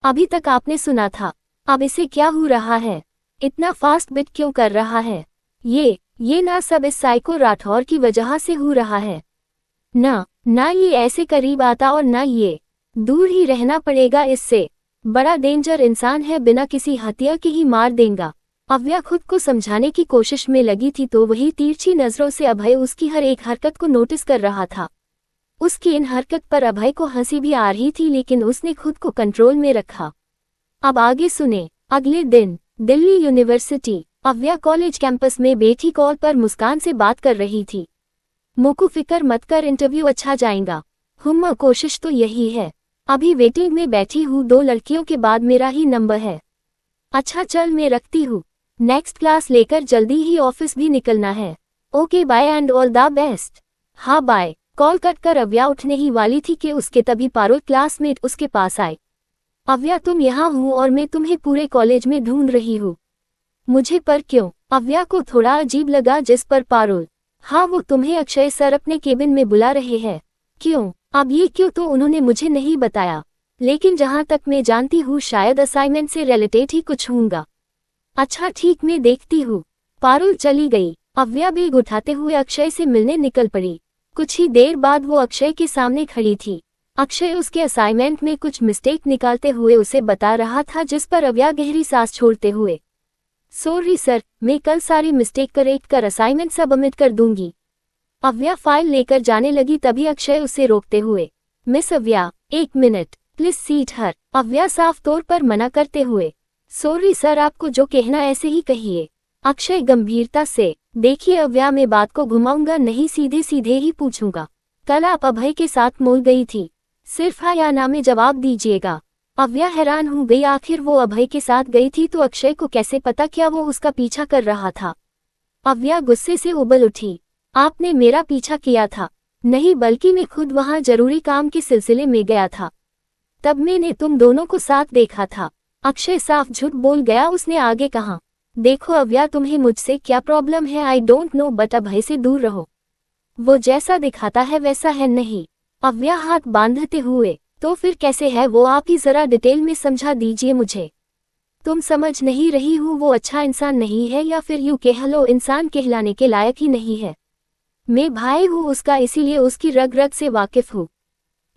अभी तक आपने सुना था, अब इसे क्या हो रहा है? इतना फास्ट बिट क्यों कर रहा है? ये ना सब इस साइको राठौर की वजह से हो रहा है। ना ये ऐसे करीब आता और ना ये दूर ही रहना पड़ेगा इससे। बड़ा डेंजर इंसान है, बिना किसी हत्या के ही मार देगा। अव्या खुद को समझाने की कोशिश में लगी थी तो वही तिरछी नजरों से अभय उसकी हर एक हरकत को नोटिस कर रहा था। उसकी इन हरकत पर अभय को हंसी भी आ रही थी, लेकिन उसने खुद को कंट्रोल में रखा। अब आगे सुने। अगले दिन दिल्ली यूनिवर्सिटी अव्या कॉलेज कैंपस में बैठी कॉल पर मुस्कान से बात कर रही थी। मुकु फिक्र मत कर, इंटरव्यू अच्छा जाएगा। कोशिश तो यही है। अभी वेटिंग में बैठी हूँ, 2 लड़कियों के बाद मेरा ही नंबर है। अच्छा चल मैं रखती हूँ, नेक्स्ट क्लास लेकर जल्दी ही ऑफिस भी निकलना है। Okay bye and all the best. हाँ बाय। कॉल कट कर अव्या उठने ही वाली थी कि उसके तभी पारुल क्लासमेट उसके पास आए। अव्या तुम यहाँ हूँ और मैं तुम्हें पूरे कॉलेज में ढूंढ रही हूँ। मुझे पर क्यों? अव्या को थोड़ा अजीब लगा, जिस पर पारुल, हाँ वो तुम्हें अक्षय सर अपने केबिन में बुला रहे हैं। क्यों? अब ये क्यों तो उन्होंने मुझे नहीं बताया, लेकिन जहाँ तक मैं जानती हूँ शायद असाइनमेंट से रिलेटेड ही कुछ होगा। अच्छा ठीक मैं देखती हूँ। पारुल चली गई। अव्या बैग उठाते हुए अक्षय से मिलने निकल पड़ी। कुछ ही देर बाद वो अक्षय के सामने खड़ी थी। अक्षय उसके असाइनमेंट में कुछ मिस्टेक निकालते हुए उसे बता रहा था, जिस पर अव्या गहरी सांस छोड़ते हुए, सॉरी सर, मैं कल सारी मिस्टेक करेक्ट कर असाइनमेंट सबमिट कर दूंगी। अव्या फाइल लेकर जाने लगी, तभी अक्षय उसे रोकते हुए, miss Avya 1 minute please sit here. Avya साफ तौर पर मना करते हुए, सॉरी सर, आपको जो कहना ऐसे ही कहिए। अक्षय गंभीरता से, देखिए अव्या मैं बात को घुमाऊंगा नहीं, सीधे सीधे ही पूछूंगा। कल आप अभय के साथ मॉल गई थी, सिर्फ हाँ या ना में जवाब दीजिएगा। अव्या हैरान हो गई, आखिर वो अभय के साथ गई थी तो अक्षय को कैसे पता क्या वो उसका पीछा कर रहा था? अव्या गुस्से से उबल उठी, आपने मेरा पीछा किया था? नहीं, बल्कि मैं खुद वहां जरूरी काम के सिलसिले में गया था, तब मैंने तुम दोनों को साथ देखा था। अक्षय साफ झूठ बोल गया। उसने आगे कहा, देखो अव्या तुम्हें मुझसे क्या प्रॉब्लम है? आई डोंट नो, बट अभय से दूर रहो, वो जैसा दिखाता है वैसा है नहीं। अव्या हाथ बांधते हुए, तो फिर कैसे है वो? आप ही जरा डिटेल में समझा दीजिए मुझे। तुम समझ नहीं रही हो, वो अच्छा इंसान नहीं है, या फिर यूं कह लो इंसान कहलाने के लायक ही नहीं है। मैं भाई हूँ उसका, इसीलिए उसकी रग रग से वाकिफ हूँ।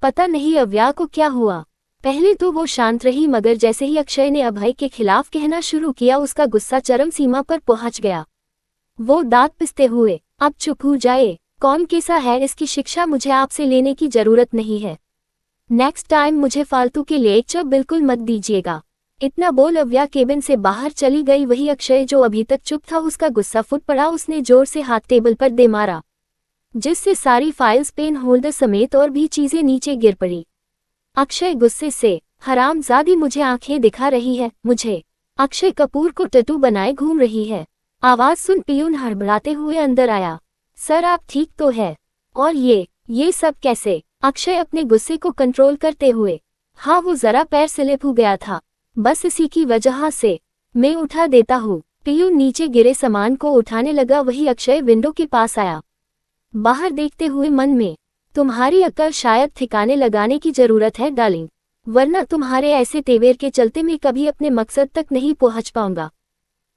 पता नहीं अव्या को क्या हुआ। पहले तो वो शांत रही, मगर जैसे ही अक्षय ने अभय के खिलाफ कहना शुरू किया उसका गुस्सा चरम सीमा पर पहुंच गया। वो दांत पिसते हुए, अब चुप हो जाए, कौन कैसा है इसकी शिक्षा मुझे आपसे लेने की जरूरत नहीं है। नेक्स्ट टाइम मुझे फालतू के लेक्चर बिल्कुल मत दीजिएगा। इतना बोल अव्या केबिन से बाहर चली गई। वही अक्षय जो अभी तक चुप था, उसका गुस्सा फूट पड़ा। उसने जोर से हाथ टेबल पर दे मारा, जिससे सारी फाइल्स, पेन होल्डर समेत और भी चीजें नीचे गिर पड़ी। अक्षय गुस्से से, हरामजादी मुझे आंखें दिखा रही है, मुझे अक्षय कपूर को टैटू बनाए घूम रही है। आवाज सुन पियून हड़बड़ाते हुए अंदर आया। सर आप ठीक तो है? और ये सब कैसे? अक्षय अपने गुस्से को कंट्रोल करते हुए, हाँ वो जरा पैर स्लिप हो गया था, बस इसी की वजह से। मैं उठा देता हूँ। पियून नीचे गिरे सामान को उठाने लगा। वही अक्षय विंडो के पास आया, बाहर देखते हुए मन में, तुम्हारी अक्ल शायद ठिकाने लगाने की जरूरत है डार्लिंग, वरना तुम्हारे ऐसे तेवर के चलते मैं कभी अपने मकसद तक नहीं पहुंच पाऊंगा।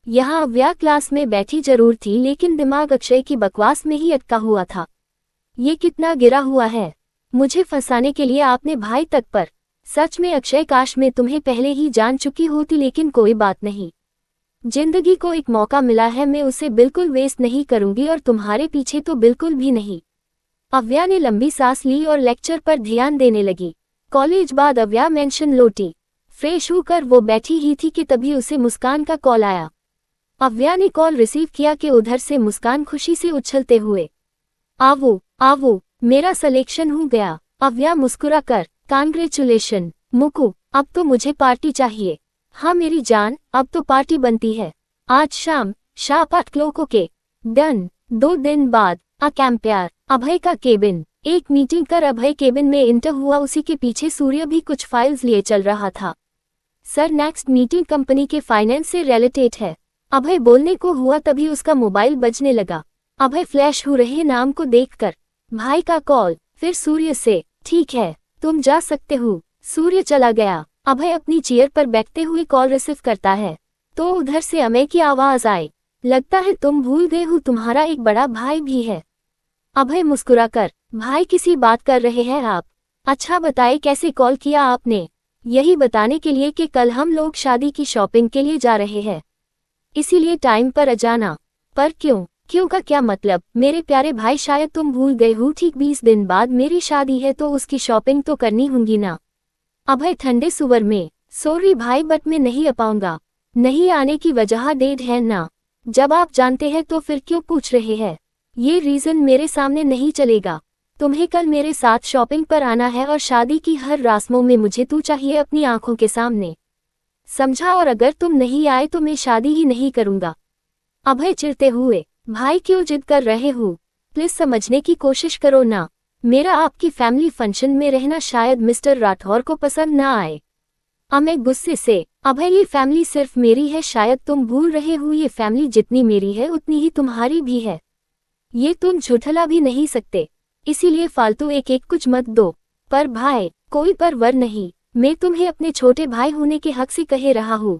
यहाँ अव्या क्लास में बैठी जरूर थी, लेकिन दिमाग अक्षय की बकवास में ही अटका हुआ था। ये कितना गिरा हुआ है, मुझे फंसाने के लिए आपने भाई तक पर। सच में अक्षय, काश मैं तुम्हें पहले ही जान चुकी होती, लेकिन कोई बात नहीं। जिंदगी को एक मौका मिला है, मैं उसे बिल्कुल वेस्ट नहीं करूंगी, और तुम्हारे पीछे तो बिल्कुल भी नहीं। अव्या ने लंबी सांस ली और लेक्चर पर ध्यान देने लगी। कॉलेज बाद अव्या मेंशन लौटी। फ्रेश होकर वो बैठी ही थी कि तभी उसे मुस्कान का कॉल आया। अव्या ने कॉल रिसीव किया कि उधर से मुस्कान खुशी से उछलते हुए, आवो मेरा सिलेक्शन हो गया। अव्या मुस्कुरा कर, कांग्रेचुलेशन मुकु, अब तो मुझे पार्टी चाहिए। हाँ मेरी जान, अब तो पार्टी बनती है। आज शाम शार्प 8 o'clock के। डन। 2 दिन बाद कैंप्यार अभय का केबिन। एक मीटिंग कर अभय केबिन में इंटर हुआ। उसी के पीछे सूर्य भी कुछ फाइल्स लिए चल रहा था। सर नेक्स्ट मीटिंग कंपनी के फाइनेंस से रिलेटेड है। अभय बोलने को हुआ, तभी उसका मोबाइल बजने लगा। अभय फ्लैश हो रहे नाम को देखकर, भाई का कॉल। फिर सूर्य से, ठीक है तुम जा सकते हो। सूर्य चला गया। अभय अपनी चेयर पर बैठते हुए कॉल रिसीव करता है तो उधर से अमय की आवाज आए, लगता है तुम भूल गए हो तुम्हारा एक बड़ा भाई भी है। अभय मुस्कुराकर, भाई किसी बात कर रहे हैं आप? अच्छा बताइए कैसे कॉल किया आपने? यही बताने के लिए कि कल हम लोग शादी की शॉपिंग के लिए जा रहे हैं, इसीलिए टाइम पर आ जाना। पर क्यों? क्यों का क्या मतलब मेरे प्यारे भाई, शायद तुम भूल गए हो ठीक 20 दिन बाद मेरी शादी है तो उसकी शॉपिंग तो करनी होगी ना। अभय ठंडे सुवर में, सॉरी भाई बट मैं नहीं आ पाऊंगा। नहीं आने की वजह डेट है ना। जब आप जानते हैं तो फिर क्यों पूछ रहे हैं? ये रीजन मेरे सामने नहीं चलेगा। तुम्हें कल मेरे साथ शॉपिंग पर आना है और शादी की हर रस्मों में मुझे तू चाहिए अपनी आंखों के सामने, समझा? और अगर तुम नहीं आए तो मैं शादी ही नहीं करूंगा। अभय चिढ़ते हुए, भाई क्यों जिद कर रहे हो? प्लीज समझने की कोशिश करो ना। मेरा आपकी फैमिली फंक्शन में रहना शायद मिस्टर राठौर को पसंद ना आए। अमय गुस्से से, अभय ये फैमिली सिर्फ मेरी है, शायद तुम भूल रहे हो ये फैमिली जितनी मेरी है उतनी ही तुम्हारी भी है। ये तुम झुठला भी नहीं सकते, इसीलिए फालतू एक एक कुछ मत दो। पर भाई, कोई परवर नहीं, मैं तुम्हें अपने छोटे भाई होने के हक से कह रहा हूँ,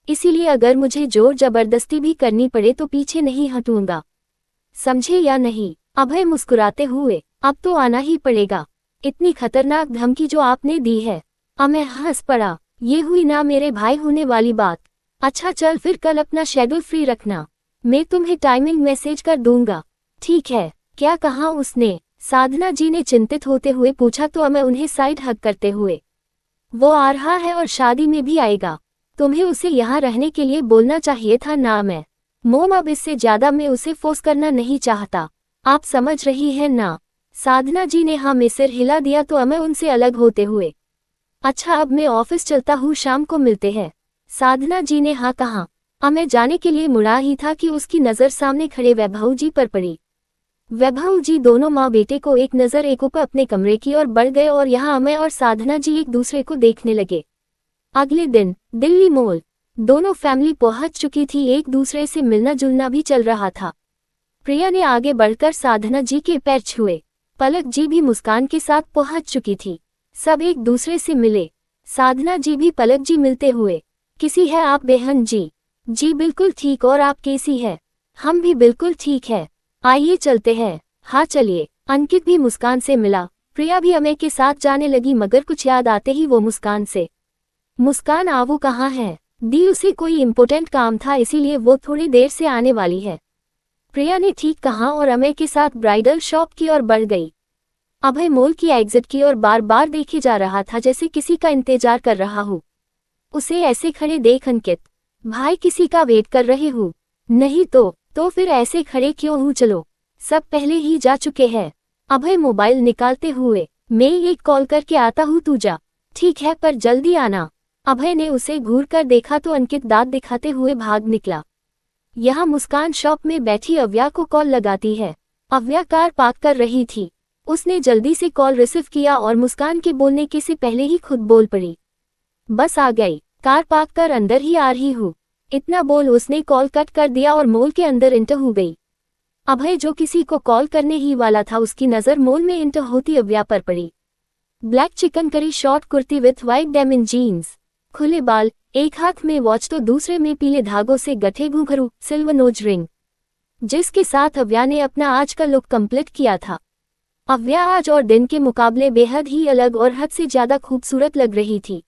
इसीलिए अगर मुझे जोर जबरदस्ती भी करनी पड़े तो पीछे नहीं हटूंगा, समझे या नहीं? अभय मुस्कुराते हुए, अब तो आना ही पड़ेगा, इतनी खतरनाक धमकी जो आपने दी है। अमय हंस पड़ा, ये हुई ना मेरे भाई होने वाली बात। अच्छा चल फिर कल अपना शेड्यूल फ्री रखना, मैं तुम्हें टाइमिंग मैसेज कर दूंगा। ठीक है। क्या कहा उसने? साधना जी ने चिंतित होते हुए पूछा तो अमय उन्हें साइड हग करते हुए, वो आ रहा है और शादी में भी आएगा, तुम्हें उसे यहाँ रहने के लिए बोलना चाहिए था ना। मैं मोम अब इससे ज्यादा मैं उसे फोर्स करना नहीं चाहता, आप समझ रही हैं ना? साधना जी ने हाँ में सिर हिला दिया तो अमय उनसे अलग होते हुए, अच्छा अब मैं ऑफिस चलता हूँ, शाम को मिलते हैं। साधना जी ने हाँ कहा। अमय जाने के लिए मुड़ा ही था कि उसकी नजर सामने खड़े वैभव जी पर पड़ी। वैभव जी दोनों माँ बेटे को एक नजर एक ऊपर अपने कमरे की ओर बढ़ गए और यहाँ अमय और साधना जी एक दूसरे को देखने लगे। अगले दिन दिल्ली मॉल, दोनों फैमिली पहुंच चुकी थी, एक दूसरे से मिलना जुलना भी चल रहा था। प्रिया ने आगे बढ़कर साधना जी के पैर छुए, पलक जी भी मुस्कान के साथ पहुंच चुकी थी, सब एक दूसरे से मिले। साधना जी भी पलक जी मिलते हुए, किसी है आप बहन जी? जी बिल्कुल ठीक, और आप कैसी है? हम भी बिल्कुल ठीक है, आइए चलते हैं। हाँ चलिए। अंकित भी मुस्कान से मिला, प्रिया भी अमय के साथ जाने लगी, मगर कुछ याद आते ही वो मुस्कान से, मुस्कान आवू कहाँ है? दी उसे कोई इम्पोर्टेंट काम था इसीलिए वो थोड़ी देर से आने वाली है। प्रिया ने ठीक कहा और अमय के साथ ब्राइडल शॉप की ओर बढ़ गई। अभय मॉल की एग्जिट की ओर बार बार देखे जा रहा था जैसे किसी का इंतजार कर रहा हो। उसे ऐसे खड़े देख अंकित, भाई किसी का वेट कर रहे हो? नहीं तो फिर ऐसे खड़े क्यों हूँ? चलो सब पहले ही जा चुके हैं। अभय मोबाइल निकालते हुए, मैं एक कॉल करके आता हूँ, तू जा। ठीक है पर जल्दी आना। अभय ने उसे घूर कर देखा तो अंकित दांत दिखाते हुए भाग निकला। यहाँ मुस्कान शॉप में बैठी अव्या को कॉल लगाती है। अव्या कार पार्क कर रही थी, उसने जल्दी से कॉल रिसीव किया और मुस्कान के बोलने के से पहले ही खुद बोल पड़ी, बस आ गई, कार पार्क कर अंदर ही आ रही हूँ। इतना बोल उसने कॉल कट कर दिया और मॉल के अंदर एंटर हो गई। अभय जो किसी को कॉल करने ही वाला था उसकी नजर मॉल में एंटर होती अव्या पर पड़ी। Black chikankari short kurti with white denim jeans, खुले बाल, एक हाथ में वॉच तो दूसरे में पीले धागों से गठे घुंघरू, सिल्वर नोज रिंग, जिसके साथ अव्या ने अपना आज का लुक कंप्लीट किया था। अव्या आज और दिन के मुकाबले बेहद ही अलग और हद से ज्यादा खूबसूरत लग रही थी।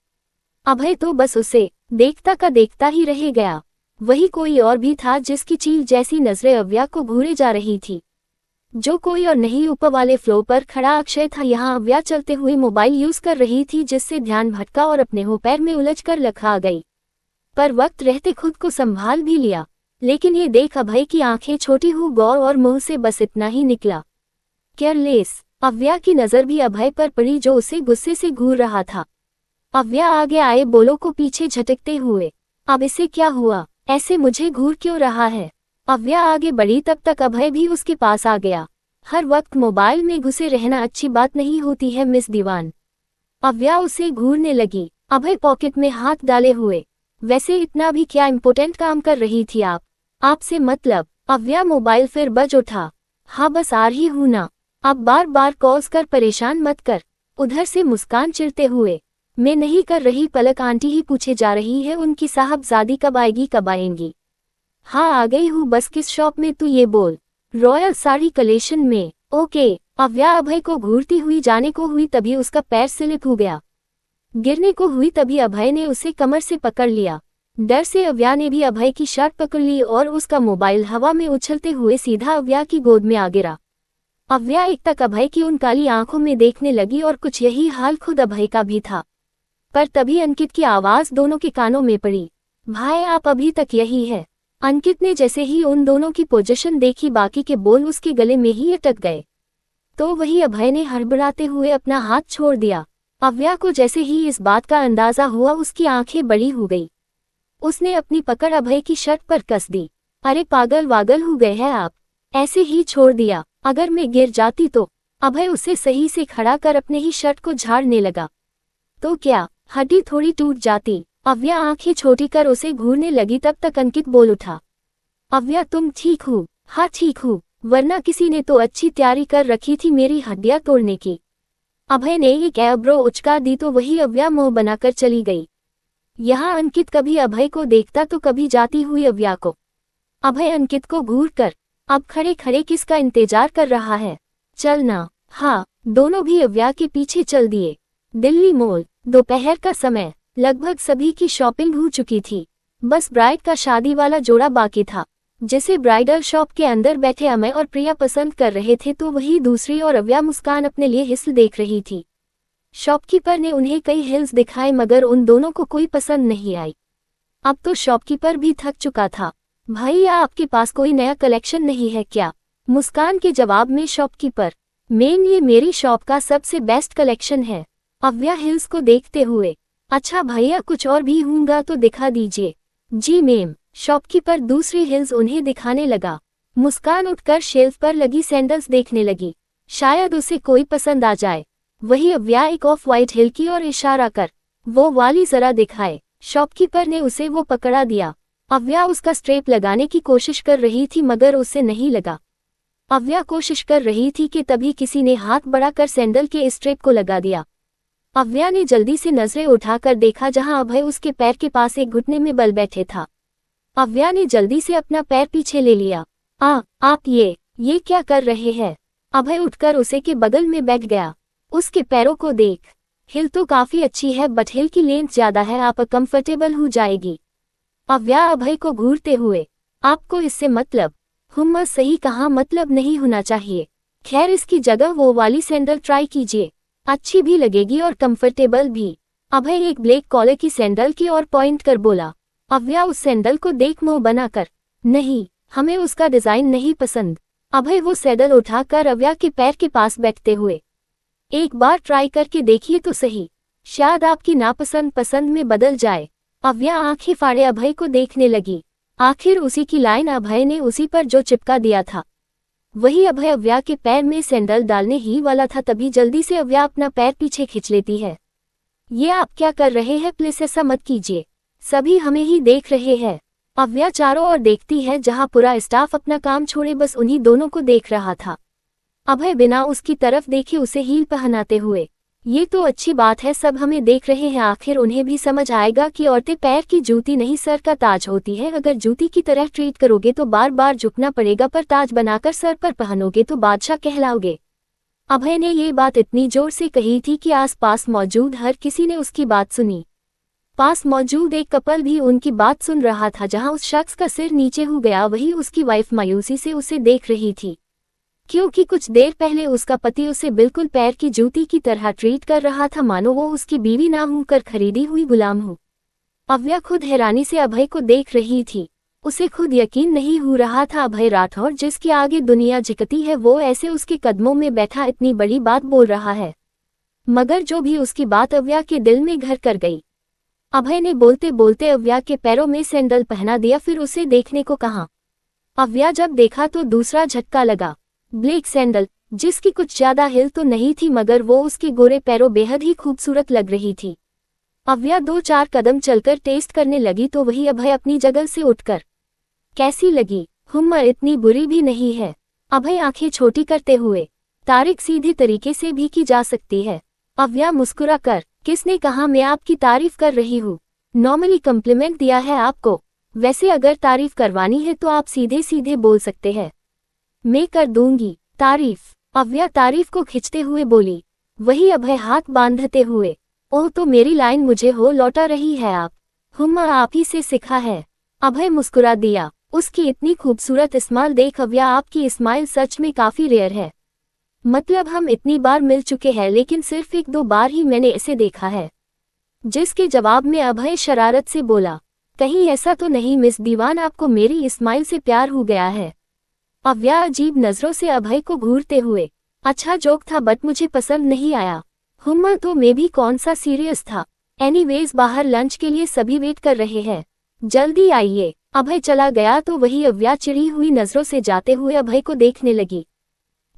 अभय तो बस उसे देखता का देखता ही रह गया। वही कोई और भी था जिसकी चील जैसी नजरें अव्या को घूरे जा रही थी। जो कोई और नहीं ऊपर वाले फ्लोर पर खड़ा अक्षय था। यहाँ अव्या चलते हुए मोबाइल यूज कर रही थी जिससे ध्यान भटका और अपने हो पैर में उलझ कर लखा गई, पर वक्त रहते खुद को संभाल भी लिया। लेकिन ये देख अभय की आंखें छोटी हो गौर और मुंह से बस इतना ही निकला, केयरलेस। अव्या की नजर भी अभय पर पड़ी जो उसे गुस्से से घूर रहा था। अव्या आगे आए बोलो को पीछे झटकते हुए, अब इसे क्या हुआ? ऐसे मुझे घूर क्यों रहा है? अव्या आगे बढ़ी तब तक अभय भी उसके पास आ गया। हर वक्त मोबाइल में घुसे रहना अच्छी बात नहीं होती है मिस दीवान। अव्या उसे घूरने लगी, अभय पॉकेट में हाथ डाले हुए, वैसे इतना भी क्या इम्पोर्टेंट काम कर रही थी आप? आपसे मतलब? अव्या मोबाइल फिर बज उठा, हाँ बस आ रही हूँ ना, अब बार बार कॉल्स कर परेशान मत कर। उधर से मुस्कान चिढ़ते हुए, मैं नहीं कर रही, पलक आंटी ही पूछे जा रही है उनकी साहबजादी कब आएगी कब आएंगी। हाँ आ गई हूँ, बस किस शॉप में तू ये बोल। रॉयल साड़ी कलेक्शन में। ओके। अव्या अभय को घूरती हुई जाने को हुई तभी उसका पैर स्लिप हो गया। गिरने को हुई तभी अभय ने उसे कमर से पकड़ लिया। डर से अव्या ने भी अभय की शर्ट पकड़ ली और उसका मोबाइल हवा में उछलते हुए सीधा अव्या की गोद में आ गिरा। अव्या एक तक अभय की उन काली आंखों में देखने लगी और कुछ यही हाल खुद अभय का भी था। पर तभी अंकित की आवाज दोनों के कानों में पड़ी। भाई आप अभी तक यही है। अंकित ने जैसे ही उन दोनों की पोजीशन देखी बाकी के बोल उसके गले में ही अटक गए। तो वही अभय ने हड़बड़ाते हुए अपना हाथ छोड़ दिया। अव्या को जैसे ही इस बात का अंदाजा हुआ उसकी आंखें बड़ी हो गई। उसने अपनी पकड़ अभय की शर्ट पर कस दी। अरे पागल वागल हो गए हैं आप, ऐसे ही छोड़ दिया, अगर मैं गिर जाती तो। अभय उसे सही से खड़ा कर अपने ही शर्ट को झाड़ने लगा। तो क्या हड्डी थोड़ी टूट जाती। अव्या आंखें छोटी कर उसे घूरने लगी। तब तक अंकित बोल उठा। अव्या तुम ठीक हो? हाँ ठीक हूँ, वरना किसी ने तो अच्छी तैयारी कर रखी थी मेरी हड्डियां तोड़ने की। अभय ने एक ऐब्रो उचका दी तो वही अव्या मुंह बनाकर चली गई। यहाँ अंकित कभी अभय को देखता तो कभी जाती हुई अव्या को। अभय अंकित को घूर कर अब खड़े खड़े किसका इंतजार कर रहा है, चल ना। हाँ, दोनों भी अव्या के पीछे चल दिए। दिल्ली मॉल। दोपहर का समय, लगभग सभी की शॉपिंग हो चुकी थी। बस ब्राइड का शादी वाला जोड़ा बाकी था, जिसे ब्राइडल शॉप के अंदर बैठे अमय और प्रिया पसंद कर रहे थे तो वही दूसरी और अव्या मुस्कान अपने लिए हिल्स देख रही थी। शॉपकीपर ने उन्हें कई हिल्स दिखाए मगर उन दोनों को कोई पसंद नहीं आई। अब तो शॉपकीपर भी थक चुका था। भैया आपके पास कोई नया कलेक्शन नहीं है क्या? मुस्कान के जवाब में शॉपकीपर, मैम ये मेरी शॉप का सबसे बेस्ट कलेक्शन है। अव्या हिल्स को देखते हुए, अच्छा भैया कुछ और भी होगा तो दिखा दीजिए। जी मैम। शॉपकीपर दूसरी हिल्स उन्हें दिखाने लगा। मुस्कान उठकर शेल्फ पर लगी सैंडल्स देखने लगी, शायद उसे कोई पसंद आ जाए। वही अव्या एक ऑफ वाइट हिल की और इशारा कर, वो वाली जरा दिखाए। शॉपकीपर ने उसे वो पकड़ा दिया। अव्या उसका स्ट्रेप लगाने की कोशिश कर रही थी मगर उसे नहीं लगा। अव्या कोशिश कर रही थी कि तभी किसी ने हाथ बढ़ाकर सैंडल के स्ट्रेप को लगा दिया। अव्या ने जल्दी से नजरें उठाकर देखा जहां अभय उसके पैर के पास एक घुटने में बल बैठे था। अव्या ने जल्दी से अपना पैर पीछे ले लिया। आप ये क्या कर रहे हैं? अभय उठकर उसे के बगल में बैठ गया। उसके पैरों को देख, हिल तो काफी अच्छी है बट हिल की लेंथ ज्यादा है, आप कंफर्टेबल हो जाएगी। अव्या अभय को घूरते हुए, आपको इससे मतलब? हुम्मा सही कहा, मतलब नहीं होना चाहिए। खैर इसकी जगह वो वाली सैंडल ट्राई कीजिए, अच्छी भी लगेगी और कंफर्टेबल भी। अभय एक ब्लैक कॉलर की सैंडल की ओर पॉइंट कर बोला। अव्या उस सैंडल को देख मुंह बनाकर, नहीं हमें उसका डिजाइन नहीं पसंद। अभय वो सैंडल उठाकर अव्या के पैर के पास बैठते हुए, एक बार ट्राई करके देखिए तो सही, शायद आपकी नापसंद पसंद में बदल जाए। अव्या आंखें फाड़े अभय को देखने लगी। आखिर उसी की लाइन अभय ने उसी पर जो चिपका दिया था। वही अभय अव्या के पैर में सैंडल डालने ही वाला था तभी जल्दी से अव्या अपना पैर पीछे खींच लेती है। ये आप क्या कर रहे हैं, प्लीज ऐसा मत कीजिए, सभी हमें ही देख रहे हैं। अव्या चारों ओर देखती है जहां पूरा स्टाफ अपना काम छोड़े बस उन्हीं दोनों को देख रहा था। अभय बिना उसकी तरफ देखे उसे हील पहनाते हुए, ये तो अच्छी बात है, सब हमें देख रहे हैं, आखिर उन्हें भी समझ आएगा कि औरतें पैर की जूती नहीं सर का ताज होती है। अगर जूती की तरह ट्रीट करोगे तो बार बार झुकना पड़ेगा, पर ताज बनाकर सर पर पहनोगे तो बादशाह कहलाओगे। अभय ने ये बात इतनी जोर से कही थी कि आसपास मौजूद हर किसी ने उसकी बात सुनी। पास मौजूद एक कपल भी उनकी बात सुन रहा था। जहां उस शख्स का सिर नीचे हो गया वही उसकी वाइफ मायूसी से उसे देख रही थी, क्योंकि कुछ देर पहले उसका पति उसे बिल्कुल पैर की जूती की तरह ट्रीट कर रहा था, मानो वो उसकी बीवी ना होकर खरीदी हुई गुलाम हो। अव्या खुद हैरानी से अभय को देख रही थी, उसे खुद यकीन नहीं हो रहा था अभय राठौर जिसके आगे दुनिया झुकती है वो ऐसे उसके कदमों में बैठा इतनी बड़ी बात बोल रहा है। मगर जो भी उसकी बात अव्या के दिल में घर कर गई। अभय ने बोलते बोलते अव्या के पैरों में सैंडल पहना दिया, फिर उसे देखने को कहा। अव्या जब देखा तो दूसरा झटका लगा। ब्लैक सैंडल, जिसकी कुछ ज्यादा हिल तो नहीं थी मगर वो उसके गोरे पैरों बेहद ही खूबसूरत लग रही थी। अव्या 2-4 कदम चलकर टेस्ट करने लगी तो वही अभय अपनी जगह से उठकर, कैसी लगी? हुम्मा इतनी बुरी भी नहीं है। अभय आंखें छोटी करते हुए, तारीख सीधे तरीके से भी की जा सकती है। अव्या मुस्कुरा कर, किसने कहा मैं आपकी तारीफ कर रही हूँ? नॉर्मली कम्प्लीमेंट दिया है आपको। वैसे अगर तारीफ करवानी है तो आप सीधे सीधे बोल सकते हैं। मैं कर दूंगी तारीफ। अव्या तारीफ को खिंचते हुए बोली। वही अभय हाथ बांधते हुए। ओह, तो मेरी लाइन मुझे हो लौटा रही है आप? आप ही से सिखा है। अभय मुस्कुरा दिया। उसकी इतनी खूबसूरत स्माइल देख अव्या, आपकी स्माइल सच में काफी रेयर है। मतलब हम इतनी बार मिल चुके हैं लेकिन सिर्फ 1-2 बार ही मैंने इसे देखा है। जिसके जवाब में अभय शरारत से बोला, कहीं ऐसा तो नहीं मिस दीवान आपको मेरी स्माइल से प्यार हो गया है? अव्या अजीब नजरों से अभय को घूरते हुए, अच्छा जोक था बट मुझे पसंद नहीं आया। तो मैं भी कौन सा सीरियस था। एनीवेज बाहर लंच के लिए सभी वेट कर रहे हैं, जल्दी आइए। अभय चला गया तो वही अव्या चिड़ी हुई नजरों से जाते हुए अभय को देखने लगी।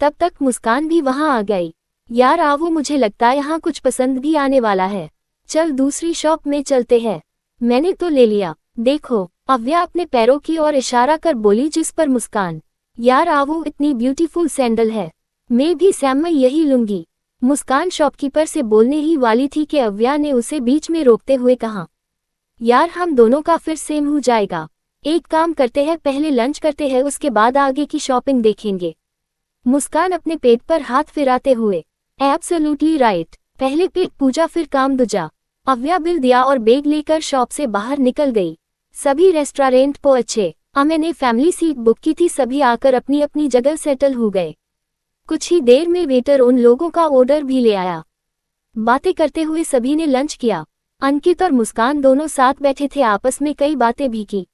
तब तक मुस्कान भी वहां आ गई। यार आवो, मुझे लगता है यहाँ कुछ पसंद भी आने वाला है। चल दूसरी शॉप में चलते हैं। मैंने तो ले लिया, देखो। अव्या अपने पैरों की ओर इशारा कर बोली, जिस पर मुस्कान, यार आवो, इतनी ब्यूटीफुल सैंडल है, मैं भी सैम में यही लूंगी। मुस्कान शॉपकीपर से बोलने ही वाली थी कि अव्या ने उसे बीच में रोकते हुए कहा, यार हम दोनों का फिर सेम हो जाएगा। एक काम करते हैं, पहले लंच करते हैं, उसके बाद आगे की शॉपिंग देखेंगे। मुस्कान अपने पेट पर हाथ फिराते हुए, एब्सोल्युटली राइट, पहले पेट पूजा फिर काम दूजा। अव्या बिल दिया और बैग लेकर शॉप से बाहर निकल गई। सभी रेस्टोरेंट पहुंचे। मैंने फैमिली सीट बुक की थी, सभी आकर अपनी अपनी जगह सेटल हो गए। कुछ ही देर में वेटर उन लोगों का ऑर्डर भी ले आया। बातें करते हुए सभी ने लंच किया। अंकित और मुस्कान दोनों साथ बैठे थे, आपस में कई बातें भी की।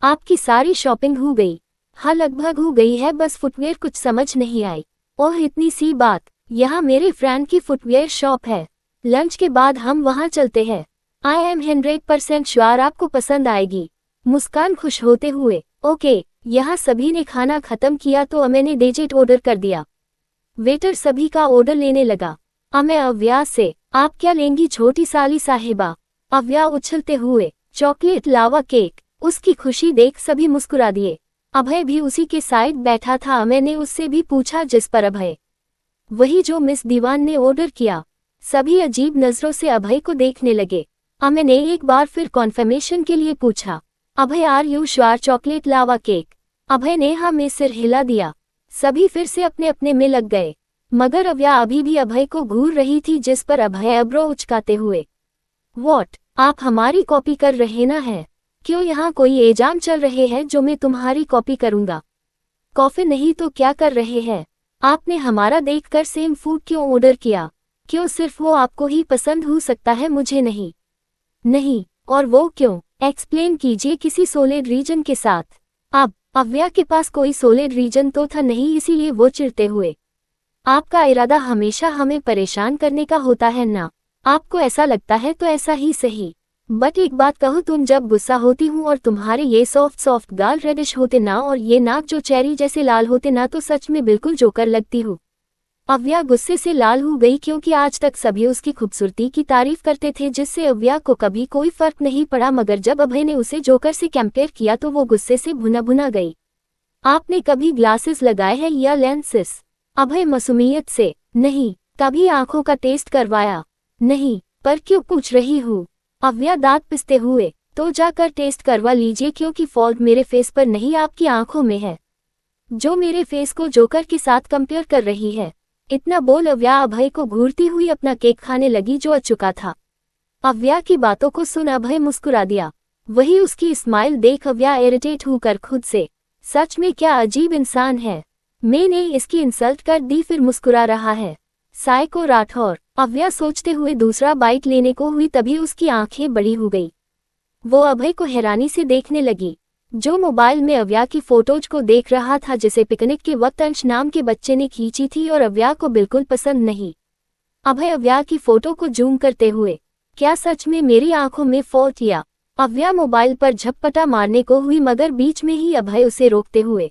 आपकी सारी शॉपिंग हो गई? हाँ लगभग हो गई है, बस फुटवेयर कुछ समझ नहीं आई। ओह इतनी सी बात, यहाँ मेरे फ्रेंड की फुटवेयर शॉप है, लंच के बाद हम वहाँ चलते हैं। आई एम 100% श्योर आपको पसंद आएगी। मुस्कान खुश होते हुए, ओके। यहाँ सभी ने खाना खत्म किया तो मैंने डेजर्ट ऑर्डर कर दिया। वेटर सभी का ऑर्डर लेने लगा। मैं अव्या से, आप क्या लेंगी छोटी साली साहिबा? अव्या उछलते हुए, चॉकलेट लावा केक। उसकी खुशी देख सभी मुस्कुरा दिए। अभय भी उसी के साइड बैठा था। मैंने उससे भी पूछा, जिस पर अभय, वही जो मिस दीवान ने ऑर्डर किया। सभी अजीब नजरों से अभय को देखने लगे। मैंने एक बार फिर कॉन्फर्मेशन के लिए पूछा, Abhay are you sure chocolate lava cake? Abhay ने हाँ में सिर हिला दिया। सभी फिर से अपने अपने में लग गए, मगर अव्या अभी भी अभय को घूर रही थी, जिस पर अभय अब्रो उचकाते हुए, व्हाट, आप हमारी कॉपी कर रहे ना है? क्यों यहाँ कोई एग्जाम चल रहे हैं जो मैं तुम्हारी कॉपी करूंगा? कॉफी नहीं तो क्या कर रहे हैं? आपने हमारा देखकर सेम फूड क्यों ऑर्डर किया? क्यों सिर्फ वो आपको ही पसंद हो सकता है, मुझे नहीं? नहीं, और वो क्यों? एक्सप्लेन कीजिए किसी सॉलिड रीजन के साथ। अब अव्या के पास कोई सॉलिड रीजन तो था नहीं, इसीलिए वो चिढ़ते हुए, आपका इरादा हमेशा हमें परेशान करने का होता है ना? आपको ऐसा लगता है तो ऐसा ही सही, बट एक बात कहूँ, तुम जब गुस्सा होती हूँ और तुम्हारे ये सॉफ्ट गाल रेडिश होते ना और ये नाक जो चेरी जैसे लाल होते ना, तो सच में बिल्कुल जोकर लगती हूँ। अव्या गुस्से से लाल हो गई, क्योंकि आज तक सभी उसकी खूबसूरती की तारीफ करते थे, जिससे अव्या को कभी कोई फर्क नहीं पड़ा, मगर जब अभय ने उसे जोकर से कंपेयर किया तो वो गुस्से से भुना भुना गई। आपने कभी ग्लासेस लगाए हैं या लेंसेस? अभय मासूमियत से, नहीं। कभी आंखों का टेस्ट करवाया? नहीं। पर क्यों पूछ रही हूँ? अव्या दांत पिसते हुए, तो जाकर टेस्ट करवा लीजिए, क्योंकि फॉल्ट मेरे फेस पर नहीं आपकी आंखों में है, जो मेरे फेस को जोकर के साथ कंपेयर कर रही है। इतना बोल अव्या अभय को घूरती हुई अपना केक खाने लगी जो अच चुका था। अव्या की बातों को सुन अभय मुस्कुरा दिया। वही उसकी स्माइल देख अव्या इरिटेट होकर खुद से, सच में क्या अजीब इंसान है, मैंने इसकी इंसल्ट कर दी फिर मुस्कुरा रहा है। साइको राठौर, अव्या सोचते हुए दूसरा बाइट लेने को हुई, तभी उसकी आंखें बड़ी हो गई। वो अभय को हैरानी से देखने लगी, जो मोबाइल में अव्या की फोटोज को देख रहा था, जिसे पिकनिक के वक्त अंश नाम के बच्चे ने खींची थी और अव्या को बिल्कुल पसंद नहीं। अभय अव्या की फोटो को जूम करते हुए, क्या सच में मेरी आंखों में फॉल्ट? या अव्या मोबाइल पर झपपटा मारने को हुई, मगर बीच में ही अभय उसे रोकते हुए,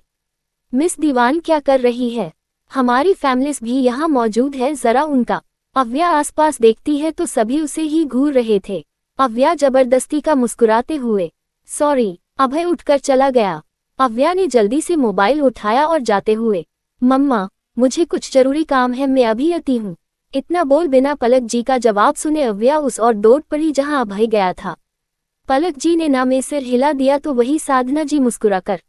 मिस दीवान क्या कर रही है? हमारी फैमिलीज भी यहाँ मौजूद है, जरा उनका। अव्या आसपास देखती है तो सभी उसे ही घूर रहे थे। अव्या जबरदस्ती का मुस्कुराते हुए, सॉरी। अभय उठकर चला गया। अव्या ने जल्दी से मोबाइल उठाया और जाते हुए, मम्मा मुझे कुछ जरूरी काम है, मैं अभी आती हूँ। इतना बोल बिना पलक जी का जवाब सुने अव्या उस और दौड़ पड़ी जहां अभय गया था। पलक जी ने ना में सिर हिला दिया तो वही साधना जी मुस्कुराकर,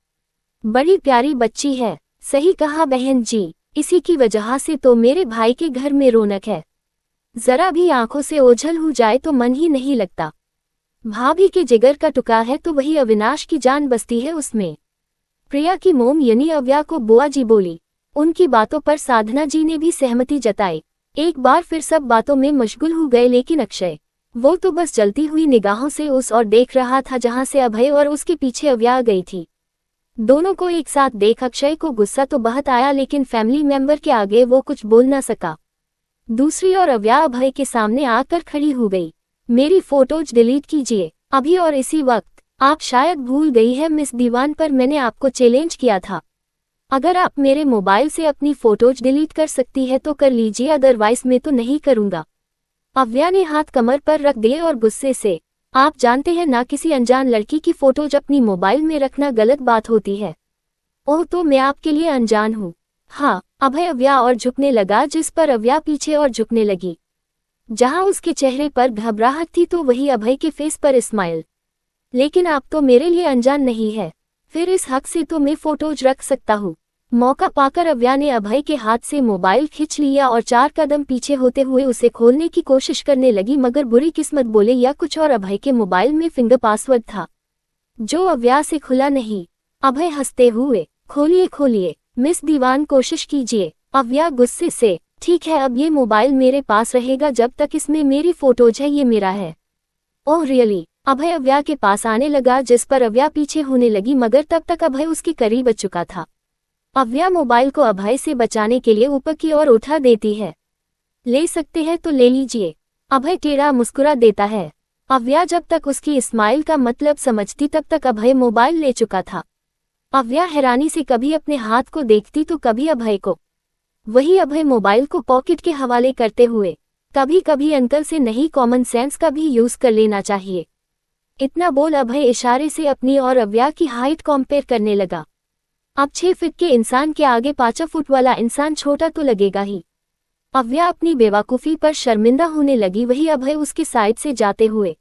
बड़ी प्यारी बच्ची है। सही कहा बहन जी, इसी की वजह से तो मेरे भाई के घर में रौनक है। जरा भी आंखों से ओझल हो जाए तो मन ही नहीं लगता। भाभी के जिगर का टुकड़ा है तो वही अविनाश की जान बसती है उसमें। प्रिया की मोम यानी अव्या को बुआ जी बोली। उनकी बातों पर साधना जी ने भी सहमति जताई। एक बार फिर सब बातों में मशगूल हो गए, लेकिन अक्षय, वो तो बस जलती हुई निगाहों से उस और देख रहा था जहां से अभय और उसके पीछे अव्या गई थी। दोनों को एक साथ देख अक्षय को गुस्सा तो बहुत आया, लेकिन फैमिली मेंबर के आगे वो कुछ बोल न सका। दूसरी ओर अव्या अभय के सामने आकर खड़ी हो गई। मेरी फोटोज डिलीट कीजिए अभी और इसी वक्त। आप शायद भूल गई है मिस दीवान, पर मैंने आपको चैलेंज किया था। अगर आप मेरे मोबाइल से अपनी फोटोज डिलीट कर सकती है तो कर लीजिए, अदरवाइज मैं तो नहीं करूंगा। अव्या ने हाथ कमर पर रख दिए और गुस्से से, आप जानते हैं ना किसी अनजान लड़की की फोटोज अपनी मोबाइल में रखना गलत बात होती है। ओह, तो मैं आपके लिए अनजान हूँ। हाँ, अभय अव्या और झुकने लगा, जिस पर अव्या पीछे और झुकने लगी। जहां उसके चेहरे पर घबराहट थी तो वही अभय के फेस पर स्माइल। लेकिन आप तो मेरे लिए अनजान नहीं है, फिर इस हक से तो मैं फोटोज रख सकता हूँ। मौका पाकर अव्या ने अभय के हाथ से मोबाइल खींच लिया और 4 कदम पीछे होते हुए उसे खोलने की कोशिश करने लगी, मगर बुरी किस्मत बोले या कुछ और, अभय के मोबाइल में फिंगर पासवर्ड था जो अव्या से खुला नहीं। अभय हंसते हुए, खोलिए खोलिए मिस दीवान, कोशिश कीजिए। अव्या गुस्से से, ठीक है, अब ये मोबाइल मेरे पास रहेगा जब तक इसमें मेरी फोटोज है, ये मेरा है। Oh really. अभय अव्या के पास आने लगा, जिस पर अव्या पीछे होने लगी, मगर तब तक अभय उसके करीब आ चुका था। अव्या मोबाइल को अभय से बचाने के लिए ऊपर की ओर उठा देती है। ले सकते हैं तो ले लीजिए। अभय टेढ़ा मुस्कुरा देता है। अव्या जब तक उसकी स्माइल का मतलब समझती तब तक अभय मोबाइल ले चुका था। अव्या हैरानी से कभी अपने हाथ को देखती तो कभी अभय को। वही अभय मोबाइल को पॉकेट के हवाले करते हुए, कभी कभी अंकल से नहीं, कॉमन सेंस का भी यूज कर लेना चाहिए। इतना बोल अभय इशारे से अपनी और अव्या की हाइट कंपेयर करने लगा। अब 6 फीट के इंसान के आगे 5 फुट वाला इंसान छोटा तो लगेगा ही। अव्या अपनी बेवकूफ़ी पर शर्मिंदा होने लगी, वही अभय उसके साइड से जाते हुए,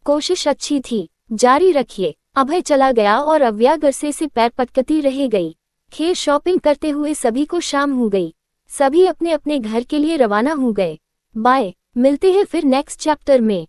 कोशिश अच्छी थी, जारी रखिए। अभय चला गया और अव्या गुस्से से पैर पटकती रह गई। खैर, शॉपिंग करते हुए सभी को शाम हो गई। सभी अपने अपने घर के लिए रवाना हो गए। बाय। मिलते हैं फिर नेक्स्ट चैप्टर में।